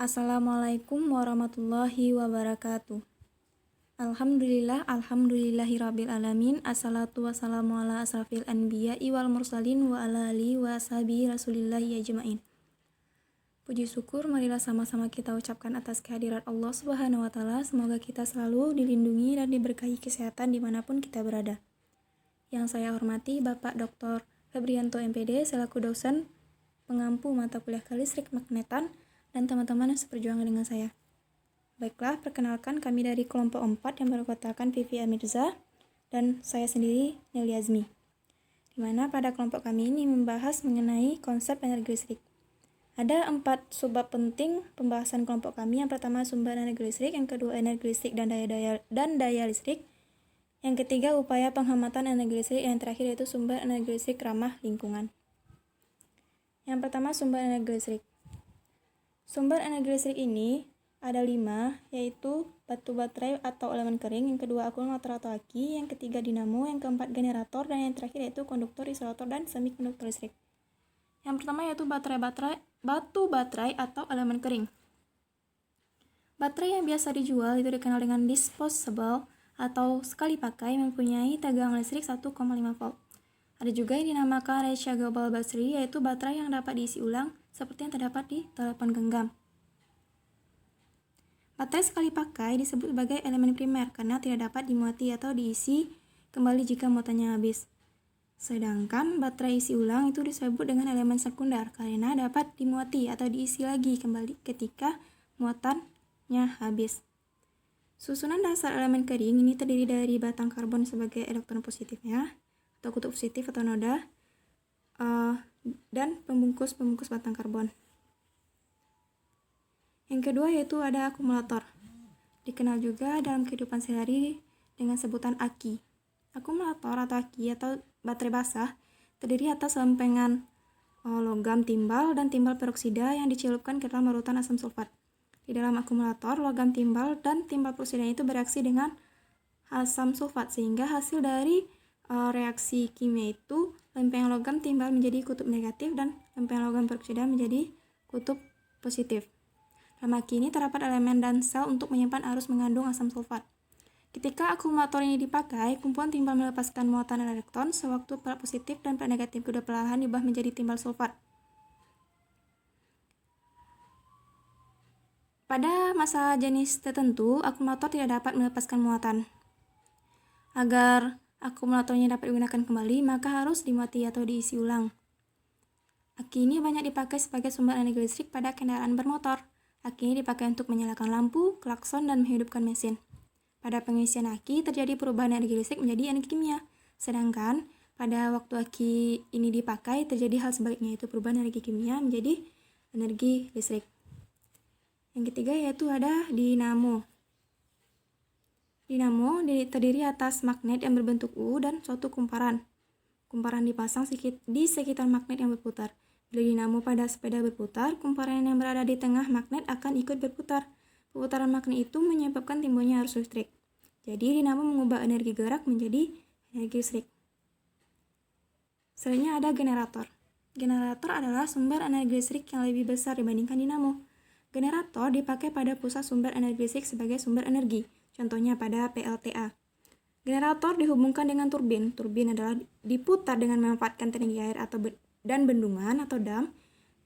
Assalamualaikum warahmatullahi wabarakatuh. Alhamdulillahirabbil alamin. Assalatu wassalamu ala asrafil anbiya'i wal mursalin wa ala alihi wa sahbihi rasulillahi ajmain. Puji syukur marilah sama-sama kita ucapkan atas kehadirat Allah Subhanahu wa taala. Semoga kita selalu dilindungi dan diberkahi kesehatan dimanapun kita berada. Yang saya hormati Bapak Dr. Febrianto MPD selaku dosen pengampu mata kuliah kelistrik magnetan dan teman-teman yang seperjuangan dengan saya. Baiklah, perkenalkan kami dari kelompok 4 yang beranggotakan Vivi Amirza dan saya sendiri Nelly Azmi. Di mana pada kelompok kami ini membahas mengenai konsep energi listrik. Ada 4 subbab penting pembahasan kelompok kami. Yang pertama sumber energi listrik, yang kedua energi listrik dan daya listrik. Yang ketiga upaya penghematan energi listrik, yang terakhir yaitu sumber energi listrik ramah lingkungan. Yang pertama sumber energi listrik. Sumber energi listrik ini ada 5, yaitu batu baterai atau elemen kering, yang kedua akumulator atau aki, yang ketiga dinamo, yang keempat generator, dan yang terakhir yaitu konduktor, isolator, dan semikonduktor listrik. Yang pertama yaitu batu baterai atau elemen kering. Baterai yang biasa dijual itu dikenal dengan disposable atau sekali pakai, mempunyai tegangan listrik 1,5 volt. Ada juga yang dinamakan rechargeable battery, yaitu baterai yang dapat diisi ulang seperti yang terdapat di telepon genggam. Baterai sekali pakai disebut sebagai elemen primer karena tidak dapat dimuati atau diisi kembali jika muatannya habis. Sedangkan baterai isi ulang itu disebut dengan elemen sekunder karena dapat dimuati atau diisi lagi kembali ketika muatannya habis. Susunan dasar elemen kering ini terdiri dari batang karbon sebagai elektron positifnya atau kutub positif atau noda, dan pembungkus batang karbon. Yang kedua yaitu ada akumulator. Dikenal juga dalam kehidupan sehari dengan sebutan aki. Akumulator atau aki atau baterai basah terdiri atas lempengan logam timbal dan timbal peroksida yang dicelupkan ke dalam larutan asam sulfat. Di dalam akumulator, logam timbal dan timbal peroksida itu bereaksi dengan asam sulfat sehingga hasil dari reaksi kimia itu lempengan logam timbal menjadi kutub negatif dan lempengan logam peroksida menjadi kutub positif. Dalam aki ini terdapat elemen dan sel untuk menyimpan arus mengandung asam sulfat. Ketika akumulator ini dipakai, kumpulan timbal melepaskan muatan elektron sewaktu plat positif dan plat negatif kedua perlahan diubah menjadi timbal sulfat. Pada masa jenis tertentu, akumulator tidak dapat melepaskan muatan. Agar akumulatornya dapat digunakan kembali, maka harus dimuati atau diisi ulang. Aki ini banyak dipakai sebagai sumber energi listrik pada kendaraan bermotor. Aki ini dipakai untuk menyalakan lampu, klakson, dan menghidupkan mesin. Pada pengisian aki terjadi perubahan energi listrik menjadi energi kimia. Sedangkan pada waktu aki ini dipakai terjadi hal sebaliknya, yaitu perubahan energi kimia menjadi energi listrik. Yang ketiga yaitu ada dinamo. Dinamo terdiri atas magnet yang berbentuk U dan suatu kumparan. Kumparan dipasang di sekitar magnet yang berputar. Bila dinamo pada sepeda berputar, kumparan yang berada di tengah magnet akan ikut berputar. Perputaran magnet itu menyebabkan timbulnya arus listrik. Jadi dinamo mengubah energi gerak menjadi energi listrik. Selanjutnya ada generator. Generator adalah sumber energi listrik yang lebih besar dibandingkan dinamo. Generator dipakai pada pusat sumber energi listrik sebagai sumber energi. Contohnya pada PLTA. Generator dihubungkan dengan turbin. Turbin adalah diputar dengan memanfaatkan tenaga air dan bendungan atau dam.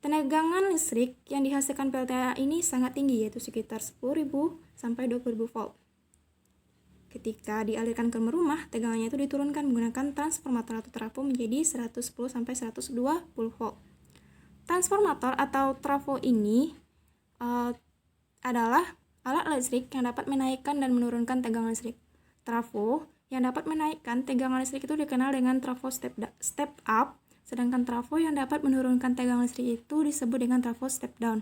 Tegangan listrik yang dihasilkan PLTA ini sangat tinggi, yaitu sekitar 10.000 sampai 20.000 volt. Ketika dialirkan ke rumah, tegangannya itu diturunkan menggunakan transformator atau trafo menjadi 110 sampai 120 volt. Transformator atau trafo ini adalah alat listrik yang dapat menaikkan dan menurunkan tegangan listrik. Trafo yang dapat menaikkan tegangan listrik itu dikenal dengan trafo step up, sedangkan trafo yang dapat menurunkan tegangan listrik itu disebut dengan trafo step down.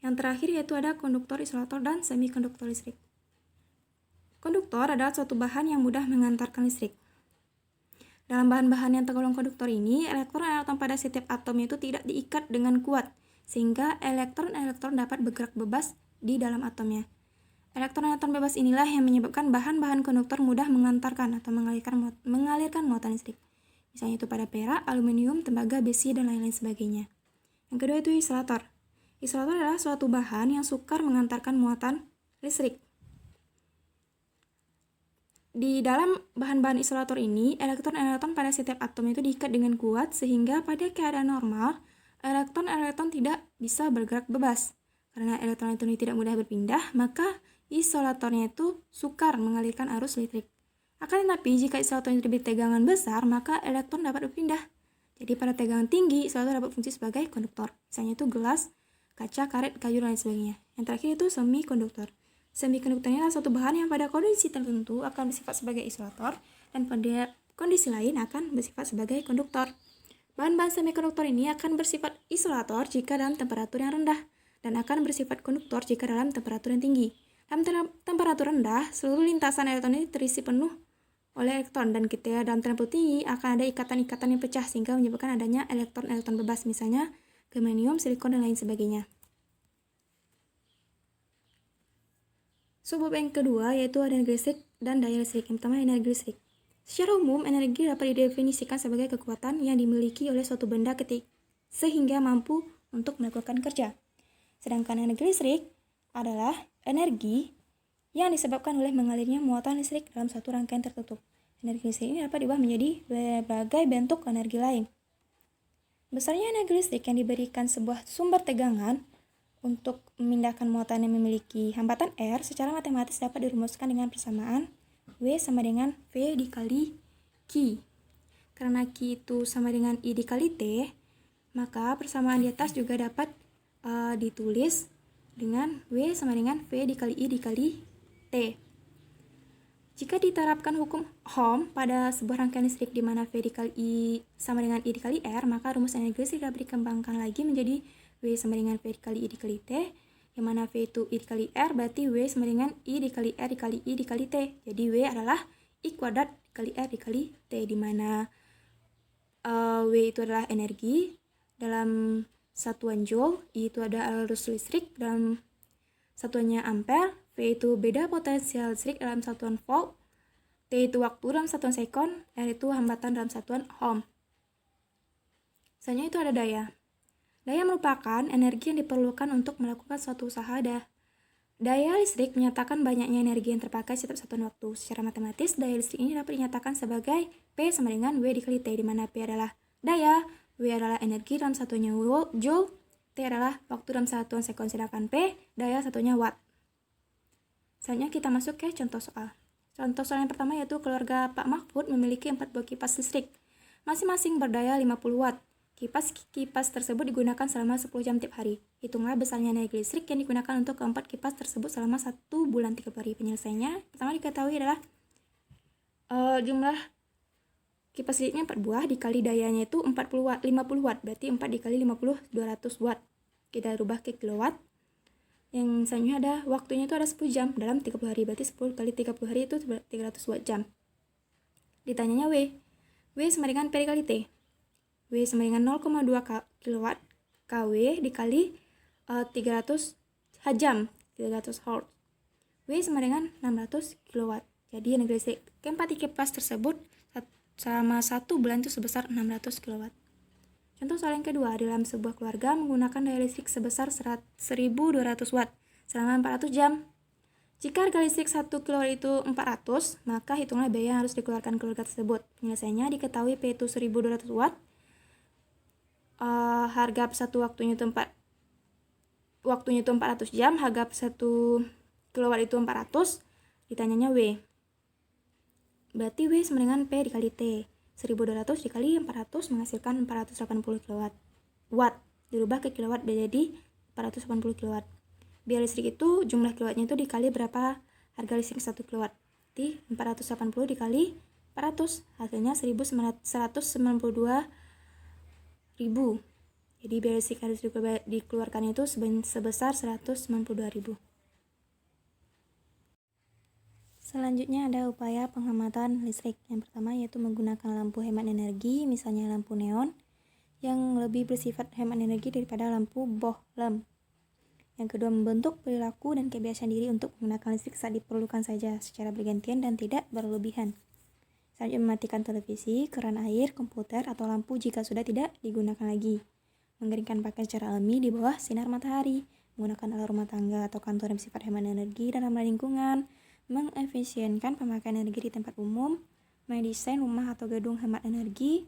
Yang terakhir yaitu ada konduktor, isolator, dan semikonduktor listrik. Konduktor adalah suatu bahan yang mudah mengantarkan listrik. Dalam bahan-bahan yang tergolong konduktor ini, elektron-elektron pada setiap atomnya itu tidak diikat dengan kuat, sehingga elektron-elektron dapat bergerak bebas di dalam atomnya. Elektron-elektron bebas inilah yang menyebabkan bahan-bahan konduktor mudah mengantarkan atau mengalirkan muatan listrik. Misalnya itu pada perak, aluminium, tembaga, besi, dan lain-lain sebagainya. Yang kedua itu isolator. Isolator adalah suatu bahan yang sukar mengantarkan muatan listrik. Di dalam bahan-bahan isolator ini, elektron-elektron pada setiap atom itu diikat dengan kuat sehingga pada keadaan normal, elektron-elektron tidak bisa bergerak bebas. Karena elektron-elektron ini tidak mudah berpindah, maka isolatornya itu sukar mengalirkan arus listrik. Akan tetapi, jika isolator itu diberi tegangan besar, maka elektron dapat berpindah. Jadi pada tegangan tinggi, isolator dapat fungsi sebagai konduktor. Misalnya itu gelas, kaca, karet, kayu, dan lain sebagainya. Yang terakhir itu semikonduktor. Semikonduktor ini adalah suatu bahan yang pada kondisi tertentu akan bersifat sebagai isolator dan pada kondisi lain akan bersifat sebagai konduktor. Bahan-bahan semikonduktor ini akan bersifat isolator jika dalam temperatur yang rendah dan akan bersifat konduktor jika dalam temperatur yang tinggi. Dalam temperatur rendah, seluruh lintasan elektron ini terisi penuh oleh elektron dan ketika dalam temperatur tinggi akan ada ikatan-ikatan yang pecah sehingga menyebabkan adanya elektron-elektron bebas, misalnya germanium, silikon, dan lain sebagainya. Subbab yang kedua yaitu energi listrik dan daya listrik. Yang pertama, energi listrik. Secara umum, energi dapat didefinisikan sebagai kekuatan yang dimiliki oleh suatu benda sehingga mampu untuk melakukan kerja. Sedangkan energi listrik adalah energi yang disebabkan oleh mengalirnya muatan listrik dalam suatu rangkaian tertutup. Energi listrik ini dapat diubah menjadi berbagai bentuk energi lain. Besarnya energi listrik yang diberikan sebuah sumber tegangan untuk memindahkan muatan yang memiliki hambatan R secara matematis dapat dirumuskan dengan persamaan W sama dengan V dikali Q. Karena Q itu sama dengan I dikali T, maka persamaan di atas juga dapat ditulis dengan W sama dengan V dikali I dikali T. Jika diterapkan hukum Ohm pada sebuah rangkaian listrik di mana V dikali I sama dengan I dikali R, maka rumus energi listrik dapat dikembangkan lagi menjadi W sama dengan V dikali I dikali T, yang mana V itu I dikali R, berarti W sama dengan I dikali R dikali I dikali T. Jadi W adalah I kuadrat dikali R dikali T, di mana W itu adalah energi dalam satuan joule, I itu ada arus listrik dalam satuannya ampere, V itu beda potensial listrik dalam satuan volt, T itu waktu dalam satuan sekon, R itu hambatan dalam satuan ohm. Selanjutnya itu ada daya. Daya merupakan energi yang diperlukan untuk melakukan suatu usaha. Daya listrik menyatakan banyaknya energi yang terpakai setiap satuan waktu. Secara matematis, daya listrik ini dapat dinyatakan sebagai P sama dengan W dikali T, di mana P adalah daya, W adalah energi dalam satuannya joule, T adalah waktu dalam satuan sekon, sedangkan P daya satunya watt. Selanjutnya kita masuk ke contoh soal. Contoh soal yang pertama yaitu keluarga Pak Mahfud memiliki 4 buah kipas listrik, masing-masing berdaya 50 watt. Kipas tersebut digunakan selama 10 jam tiap hari. Hitunglah besarnya energi listrik yang digunakan untuk keempat kipas tersebut selama 1 bulan 30 hari. Penyelesaiannya, pertama diketahui adalah jumlah kipas listriknya 4 buah dikali dayanya itu 40 watt, 50 watt. Berarti 4 dikali 50, 200 watt. Kita rubah ke kilowatt. Yang selanjutnya ada waktunya itu ada 10 jam dalam 30 hari. Berarti 10 kali 30 hari itu 300 watt jam. Ditanyanya W. W sama dengan P dikali T. W sama dengan 0,2 kW KW dikali 300 jam, 300 Hz. W sama dengan 600 kW. Jadi energi listrik keempat kipas tersebut selama 1 bulan itu sebesar 600 kW. Contoh soal yang kedua, dalam sebuah keluarga menggunakan daya listrik sebesar 1200 watt selama 400 jam. Jika harga listrik 1 kW itu 400, maka hitunglah biaya yang harus dikeluarkan keluarga tersebut. Penyelesaiannya diketahui P itu 1200 watt. Harga satu waktunya itu 400 jam, harga 1 kW itu 400, ditanyanya W. Berarti W sama dengan P dikali T. 1200 dikali 400 menghasilkan 480 kW. Watt dirubah ke kilowatt jadi 480 kW. Biaya listrik itu jumlah kilowattnya itu dikali berapa harga listrik 1 kW. Jadi 480 dikali 400 hasilnya 192.000. Jadi biaya listrik harus dikeluarkan itu sebesar 192.000. Selanjutnya ada upaya penghematan listrik. Yang pertama yaitu menggunakan lampu hemat energi, misalnya lampu neon, yang lebih bersifat hemat energi daripada lampu bohlam. Yang kedua, membentuk perilaku dan kebiasaan diri untuk menggunakan listrik saat diperlukan saja, secara bergantian dan tidak berlebihan. Selanjutnya, mematikan televisi, keran air, komputer, atau lampu jika sudah tidak digunakan lagi. mengeringkan pakaian secara alami di bawah sinar matahari, menggunakan alat rumah tangga atau kantor yang bersifat hemat energi dan ramah lingkungan, mengefisienkan pemakaian energi di tempat umum, mendesain rumah atau gedung hemat energi.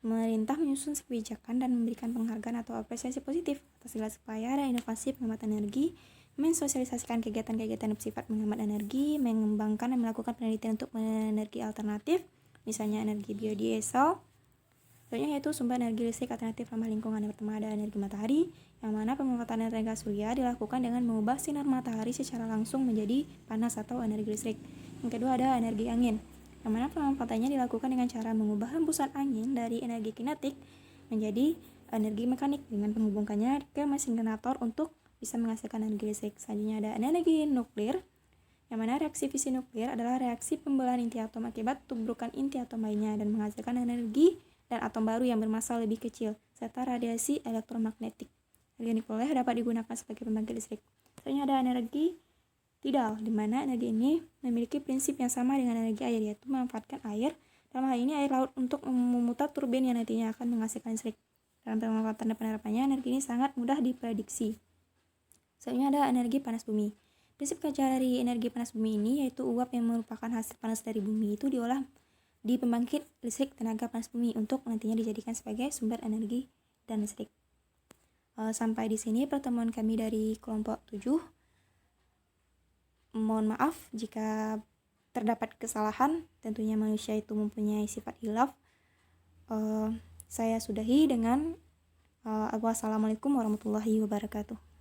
Pemerintah menyusun kebijakan dan memberikan penghargaan atau apresiasi positif atas segala upaya dan inovasi penghematan energi, mensosialisasikan kegiatan-kegiatan yang bersifat menghemat energi, mengembangkan dan melakukan penelitian untuk energi alternatif, misalnya energi biodiesel. Contohnya yaitu sumber energi listrik alternatif ramah lingkungan. Yang pertama ada energi matahari, yang mana pemanfaatan tenaga surya dilakukan dengan mengubah sinar matahari secara langsung menjadi panas atau energi listrik. Yang kedua ada energi angin, yang mana pemanfaatannya dilakukan dengan cara mengubah hembusan angin dari energi kinetik menjadi energi mekanik dengan menghubungkannya ke mesin generator untuk bisa menghasilkan energi listrik. Selanjutnya ada energi nuklir, yang mana reaksi fisi nuklir adalah reaksi pembelahan inti atom akibat tubrukan inti atom lainnya dan menghasilkan energi dan atom baru yang bermassa lebih kecil, serta radiasi elektromagnetik. Energi nuklir dapat digunakan sebagai pembangkit listrik. Selanjutnya ada energi tidal, di mana energi ini memiliki prinsip yang sama dengan energi air, yaitu memanfaatkan air, dalam hal ini air laut, untuk memutar turbin yang nantinya akan menghasilkan listrik. Dalam pemanfaatan dan penerapannya, energi ini sangat mudah diprediksi. Selanjutnya ada energi panas bumi. Prinsip kerja dari energi panas bumi ini yaitu uap yang merupakan hasil panas dari bumi itu diolah di pembangkit listrik tenaga panas bumi untuk nantinya dijadikan sebagai sumber energi dan listrik. Sampai di sini pertemuan kami dari kelompok 7. Mohon maaf jika terdapat kesalahan, tentunya manusia itu mempunyai sifat hilaf. Saya sudahi dengan wassalamualaikum warahmatullahi wabarakatuh.